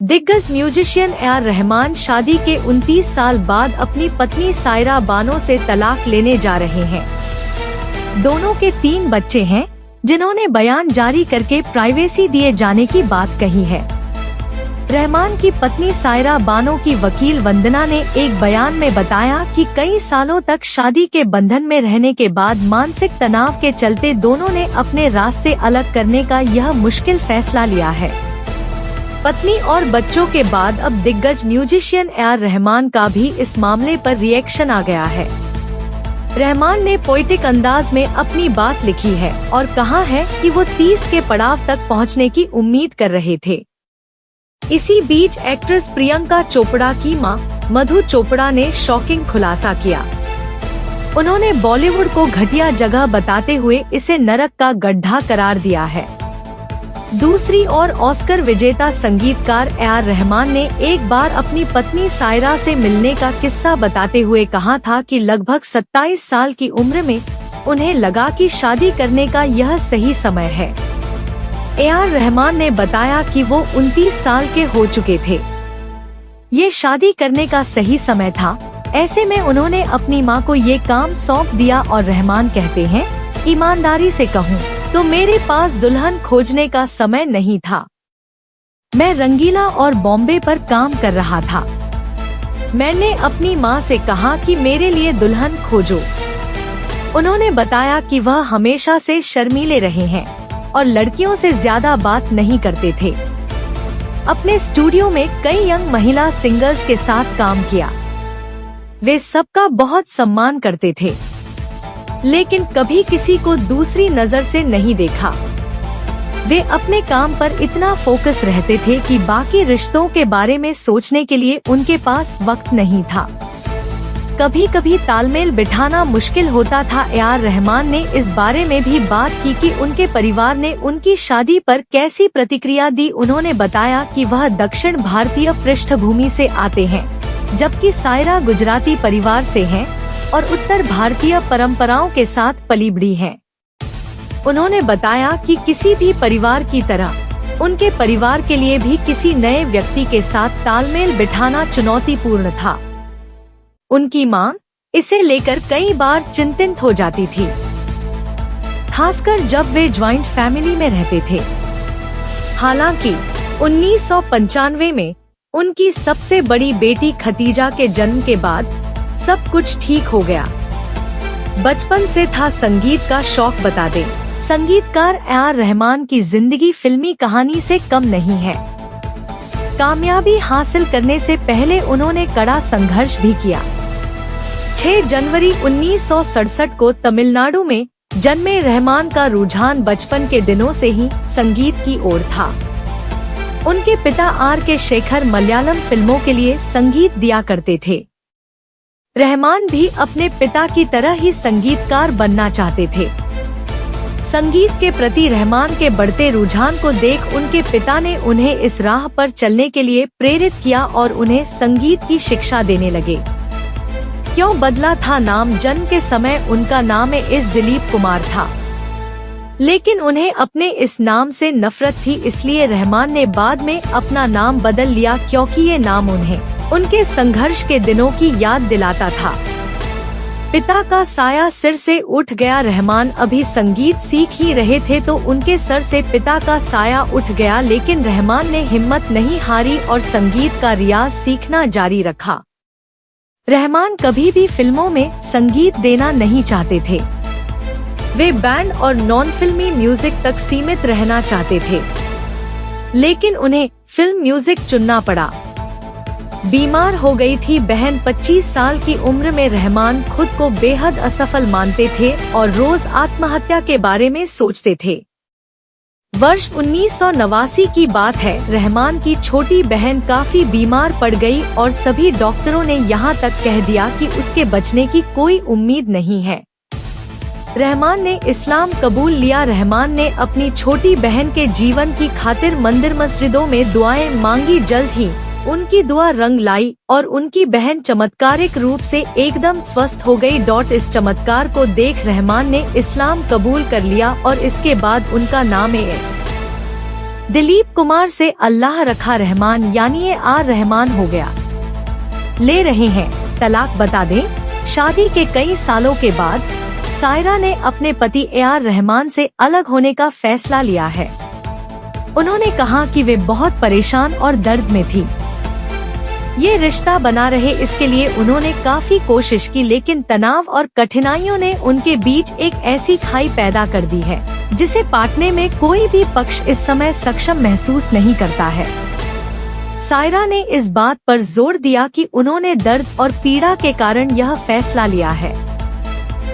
दिग्गज musician AR. Rahman शादी के 29 साल बाद अपनी पत्नी सायरा बानो से तलाक लेने जा रहे हैं। दोनों के 3 बच्चे हैं, जिन्होंने बयान जारी करके प्राइवेसी दिए जाने की बात कही है। रहमान की पत्नी सायरा बानो की वकील वंदना ने एक बयान में बताया कि कई सालों तक शादी के बंधन में रहने के बाद मानसिक तनाव के चलते दोनों ने अपने रास्ते अलग करने का यह मुश्किल फैसला लिया है। पत्नी और बच्चों के बाद अब दिग्गज म्यूजिशियन ए.आर. रहमान का भी इस मामले पर रिएक्शन आ गया है। रहमान ने पोएटिक अंदाज में अपनी बात लिखी है और कहा है कि वो 30 के पड़ाव तक पहुंचने की उम्मीद कर रहे थे। इसी बीच एक्ट्रेस प्रियंका चोपड़ा की मां मधु चोपड़ा ने शॉकिंग खुलासा किया। उन्होंने बॉलीवुड को घटिया जगह बताते हुए इसे नरक का गड्ढा करार दिया है। दूसरी ओर ऑस्कर विजेता संगीतकार ए.आर. रहमान ने एक बार अपनी पत्नी सायरा से मिलने का किस्सा बताते हुए कहा था कि लगभग 27 साल की उम्र में उन्हें लगा कि शादी करने का यह सही समय है। ए.आर. रहमान ने बताया कि वो 29 साल के हो चुके थे। ये शादी करने का सही समय था। ऐसे में उन्होंने अपनी मां को ये काम सौंप दिया और रहमान कहते हैं, ईमानदारी से कहूँ तो मेरे पास दुल्हन खोजने का समय नहीं था। मैं रंगीला और बॉम्बे पर काम कर रहा था। मैंने अपनी मां से कहा कि मेरे लिए दुल्हन खोजो। उन्होंने बताया कि वह हमेशा से शर्मीले रहे हैं और लड़कियों से ज्यादा बात नहीं करते थे। अपने स्टूडियो में कई यंग महिला सिंगर्स के साथ काम किया। वे सबका बहुत सम्मान करते थे, लेकिन कभी किसी को दूसरी नजर से नहीं देखा। वे अपने काम पर इतना फोकस रहते थे कि बाकी रिश्तों के बारे में सोचने के लिए उनके पास वक्त नहीं था। कभी कभी तालमेल बिठाना मुश्किल होता था। ए.आर. रहमान ने इस बारे में भी बात की कि उनके परिवार ने उनकी शादी पर कैसी प्रतिक्रिया दी। उन्होंने बताया कि वह दक्षिण भारतीय पृष्ठभूमि से आते हैं, जबकि सायरा गुजराती परिवार से हैं और उत्तर भारतीय परंपराओं के साथ पली बढ़ी हैं। उन्होंने बताया कि किसी भी परिवार की तरह उनके परिवार के लिए भी किसी नए व्यक्ति के साथ तालमेल बिठाना चुनौतीपूर्ण था। उनकी मां इसे लेकर कई बार चिंतित हो जाती थी, खासकर जब वे ज्वाइंट फैमिली में रहते थे। हालांकि 1995 में उनकी सबसे बड़ी बेटी खतीजा के जन्म के बाद सब कुछ ठीक हो गया। बचपन से था संगीत का शौक। बता दें, संगीतकार ए.आर. रहमान की जिंदगी फिल्मी कहानी से कम नहीं है। कामयाबी हासिल करने से पहले उन्होंने कड़ा संघर्ष भी किया। 6 जनवरी 1967 को तमिलनाडु में जन्मे रहमान का रुझान बचपन के दिनों से ही संगीत की ओर था। उनके पिता आर.के. शेखर मलयालम फिल्मों के लिए संगीत दिया करते थे। रहमान भी अपने पिता की तरह ही संगीतकार बनना चाहते थे। संगीत के प्रति रहमान के बढ़ते रुझान को देख उनके पिता ने उन्हें इस राह पर चलने के लिए प्रेरित किया और उन्हें संगीत की शिक्षा देने लगे। क्यों बदला था नाम? जन्म के समय उनका नाम एस दिलीप कुमार था, लेकिन उन्हें अपने इस नाम से नफरत थी, इसलिए रहमान ने बाद में अपना नाम बदल लिया, क्योंकि ये नाम उन्हें उनके संघर्ष के दिनों की याद दिलाता था। पिता का साया सिर से उठ गया। रहमान अभी संगीत सीख ही रहे थे तो उनके सर से पिता का साया उठ गया, लेकिन रहमान ने हिम्मत नहीं हारी और संगीत का रियाज सीखना जारी रखा। रहमान कभी भी फिल्मों में संगीत देना नहीं चाहते थे। वे बैंड और नॉन फिल्मी म्यूजिक तक सीमित रहना चाहते थे, लेकिन उन्हें फिल्म म्यूजिक चुनना पड़ा। बीमार हो गई थी बहन। 25 साल की उम्र में रहमान खुद को बेहद असफल मानते थे और रोज आत्महत्या के बारे में सोचते थे। वर्ष 1989 की बात है। रहमान की छोटी बहन काफी बीमार पड़ गई और सभी डॉक्टरों ने यहाँ तक कह दिया कि उसके बचने की कोई उम्मीद नहीं है। रहमान ने इस्लाम कबूल लिया। रहमान ने अपनी छोटी बहन के जीवन की खातिर मंदिर मस्जिदों में दुआएं मांगी। जल्द ही उनकी दुआ रंग लाई और उनकी बहन चमत्कारिक रूप से एकदम स्वस्थ हो गई। इस चमत्कार को देख रहमान ने इस्लाम कबूल कर लिया और इसके बाद उनका नाम एस दिलीप कुमार से अल्लाह रखा रहमान यानी AR रहमान हो गया। ले रहे हैं तलाक। बता दें, शादी के कई सालों के बाद सायरा ने अपने पति AR रहमान से अलग होने का फैसला लिया है। उन्होंने कहा कि वे बहुत परेशान और दर्द में थी। ये रिश्ता बना रहे इसके लिए उन्होंने काफी कोशिश की, लेकिन तनाव और कठिनाइयों ने उनके बीच एक ऐसी खाई पैदा कर दी है जिसे पाटने में कोई भी पक्ष इस समय सक्षम महसूस नहीं करता है। सायरा ने इस बात पर जोर दिया कि उन्होंने दर्द और पीड़ा के कारण यह फैसला लिया है।